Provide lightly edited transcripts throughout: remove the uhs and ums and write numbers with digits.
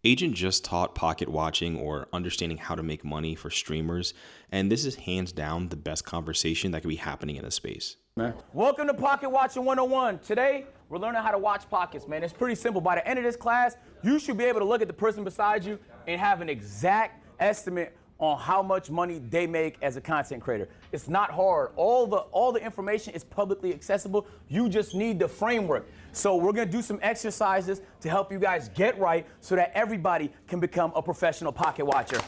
Agent just taught pocket watching or understanding how to make money for streamers, and this is hands down the best conversation that could be happening in this space. Welcome to Pocket Watching 101. Today, we're learning how to watch pockets, man. It's pretty simple. By the end of this class, you should be able to look at the person beside you and have an exact estimate on how much money they make as a content creator. It's not hard. All the information is publicly accessible. You just need the framework. So we're gonna do some exercises to help you guys get right so that everybody can become a professional pocket watcher.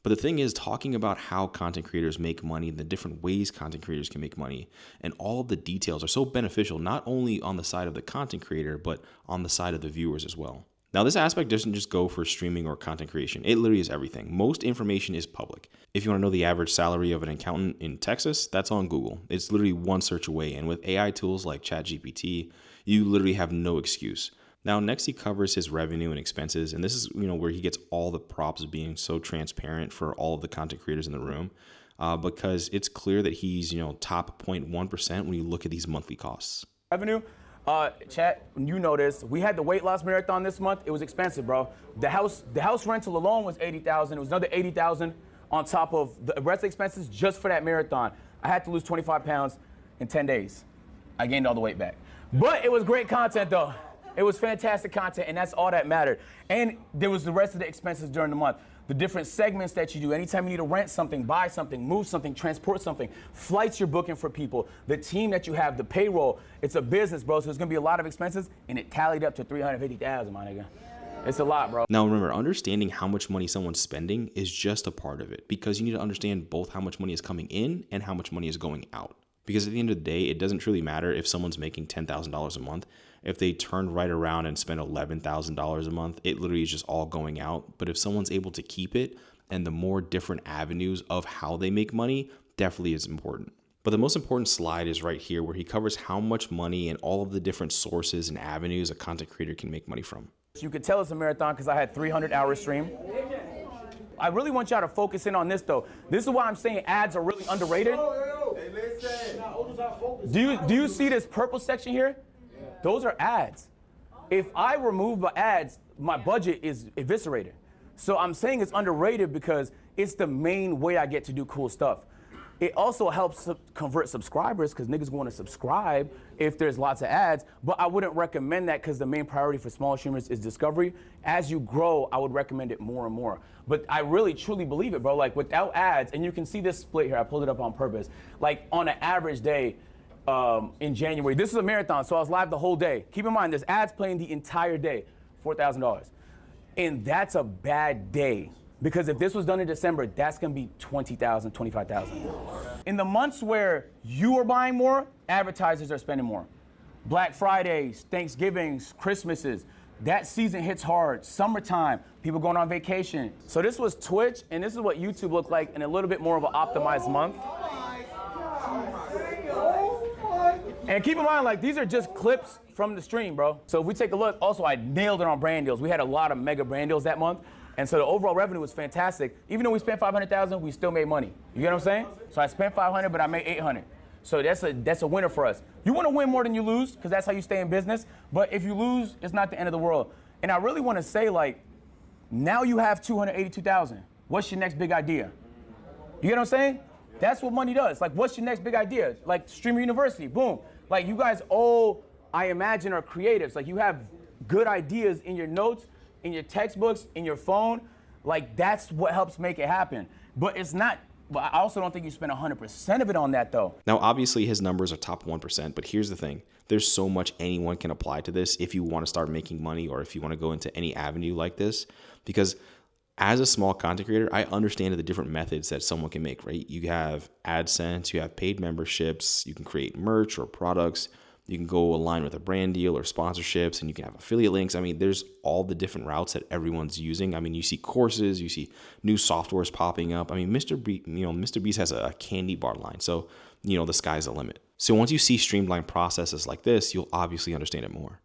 But the thing is, talking about how content creators make money, the different ways content creators can make money, and all of the details are so beneficial, not only on the side of the content creator, but on the side of the viewers as well. Now, this aspect doesn't just go for streaming or content creation. It literally is everything. Most information is public. If you want to know the average salary of an accountant in Texas, that's on Google. It's literally one search away. And with AI tools like ChatGPT, you literally have no excuse. Now, next he covers his revenue and expenses. And this is, where he gets all the props being so transparent for all of the content creators in the room, because it's clear that he's, top 0.1% when you look at these monthly costs. Revenue. Chat, you know this. We had the weight loss marathon this month. It was expensive, bro. The house rental alone was $80,000. It was another $80,000 on top of the rest of the expenses just for that marathon. I had to lose 25 pounds in 10 days. I gained all the weight back. But it was great content, though. It was fantastic content, and that's all that mattered. And there was the rest of the expenses during the month. The different segments that you do. Anytime you need to rent something, buy something, move something, transport something, flights you're booking for people, the team that you have, the payroll. It's a business, bro, so there's gonna be a lot of expenses, and it tallied up to $350,000, my nigga. It's a lot, bro. Now remember, understanding how much money someone's spending is just a part of it, because you need to understand both how much money is coming in and how much money is going out. Because at the end of the day, it doesn't truly matter if someone's making $10,000 a month. If they turn right around and spend $11,000 a month, it literally is just all going out. But if someone's able to keep it, and the more different avenues of how they make money definitely is important. But the most important slide is right here, where he covers how much money and all of the different sources and avenues a content creator can make money from. You could tell it's a marathon because I had 300-hour stream. I really want y'all to focus in on this, though. This is why I'm saying ads are really underrated. Do you see this purple section here? Those are ads. If I remove the ads, my budget is eviscerated. So I'm saying it's underrated because it's the main way I get to do cool stuff. It also helps convert subscribers because niggas want to subscribe if there's lots of ads, but I wouldn't recommend that because the main priority for small streamers is discovery. As you grow, I would recommend it more and more. But I really, truly believe it, bro. Like without ads, and you can see this split here, I pulled it up on purpose. Like on an average day in January, this is a marathon, so I was live the whole day. Keep in mind, there's ads playing the entire day, $4,000. And that's a bad day. Because if this was done in December, that's gonna be $20,000, $25,000. In the months where you are buying more, advertisers are spending more. Black Fridays, Thanksgivings, Christmases, that season hits hard. Summertime, people going on vacation. So this was Twitch, and this is what YouTube looked like in a little bit more of an optimized month. And keep in mind, like, these are just clips from the stream, bro. So if we take a look, also I nailed it on brand deals. We had a lot of mega brand deals that month. And so the overall revenue was fantastic. Even though we spent $500,000, we still made money. You get what I'm saying? So I spent $500, but I made $800. So that's a winner for us. You want to win more than you lose, because that's how you stay in business. But if you lose, it's not the end of the world. And I really want to say, like, now you have $282,000. What's your next big idea? You get what I'm saying? That's what money does. Like, what's your next big idea? Like Streamer University, boom. Like, you guys all, I imagine, are creatives. Like, you have good ideas in your notes, in your textbooks, in your phone. Like, that's what helps make it happen. But it's not, but I also don't think you spend 100% of it on that, though. Now, obviously, his numbers are top 1%, but here's the thing. There's so much anyone can apply to this if you want to start making money or if you want to go into any avenue like this. Because as a small content creator, I understand the different methods that someone can make, right? You have AdSense, you have paid memberships, you can create merch or products. You can go align with a brand deal or sponsorships, and you can have affiliate links. I mean, there's all the different routes that everyone's using. I mean, you see courses, you see new softwares popping up. I mean, Mr. Beast has a candy bar line, so the sky's the limit. So once you see streamlined processes like this, you'll obviously understand it more.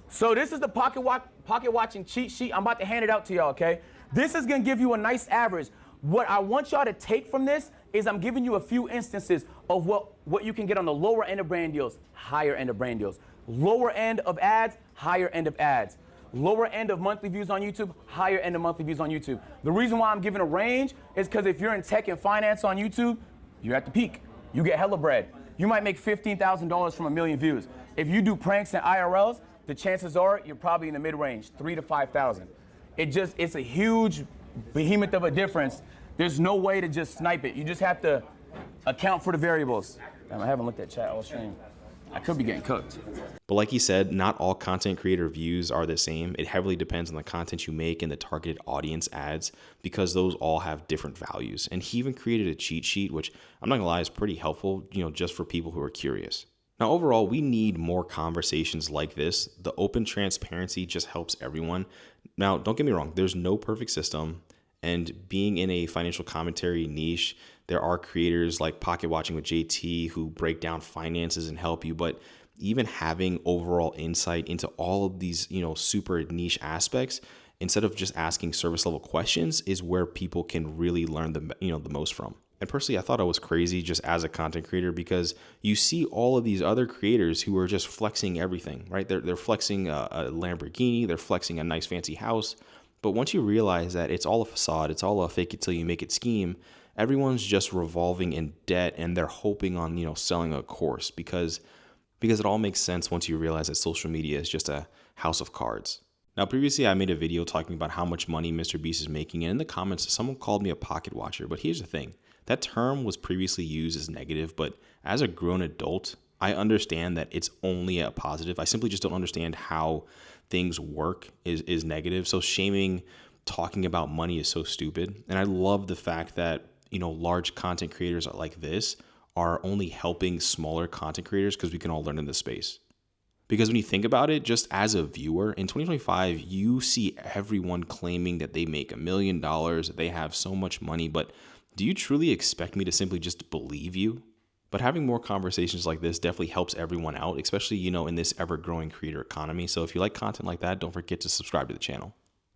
So this is the pocket watching cheat sheet. I'm about to hand it out to y'all, okay? This is gonna give you a nice average. What I want y'all to take from this is I'm giving you a few instances of what you can get on the lower end of brand deals, higher end of brand deals. Lower end of ads, higher end of ads. lower end of monthly views on YouTube, higher end of monthly views on YouTube. The reason why I'm giving a range is because if you're in tech and finance on YouTube, you're at the peak. You get hella bread. You might make $15,000 from 1 million views. If you do pranks and IRLs, the chances are you're probably in the mid-range, 3 to 5,000. It's a huge behemoth of a difference. There's no way to just snipe it. You just have to account for the variables. I haven't looked at chat all stream. I could be getting cooked. But like he said, not all content creator views are the same. It heavily depends on the content you make and the targeted audience ads, because those all have different values. And he even created a cheat sheet, which I'm not gonna lie is pretty helpful, just for people who are curious. Now, overall, we need more conversations like this. The open transparency just helps everyone. Now, don't get me wrong, there's no perfect system. And being in a financial commentary niche, there are creators like Pocket Watching with JT who break down finances and help you. But even having overall insight into all of these, super niche aspects, instead of just asking service level questions, is where people can really learn the most from. And personally, I thought I was crazy just as a content creator, because you see all of these other creators who are just flexing everything, right? They're flexing a Lamborghini, they're flexing a nice fancy house. But once you realize that it's all a facade, it's all a fake it till you make it scheme, everyone's just revolving in debt and they're hoping on, selling a course because it all makes sense once you realize that social media is just a house of cards. Now, previously I made a video talking about how much money Mr. Beast is making, and in the comments, someone called me a pocket watcher. But here's the thing. That term was previously used as negative, but as a grown adult, I understand that it's only a positive. I simply just don't understand how things work is negative. So shaming talking about money is so stupid. And I love the fact that, large content creators like this are only helping smaller content creators, because we can all learn in this space. Because when you think about it, just as a viewer, in 2025, you see everyone claiming that they make $1 million, that they have so much money, but do you truly expect me to simply just believe you? But having more conversations like this definitely helps everyone out, especially, in this ever-growing creator economy. So if you like content like that, don't forget to subscribe to the channel.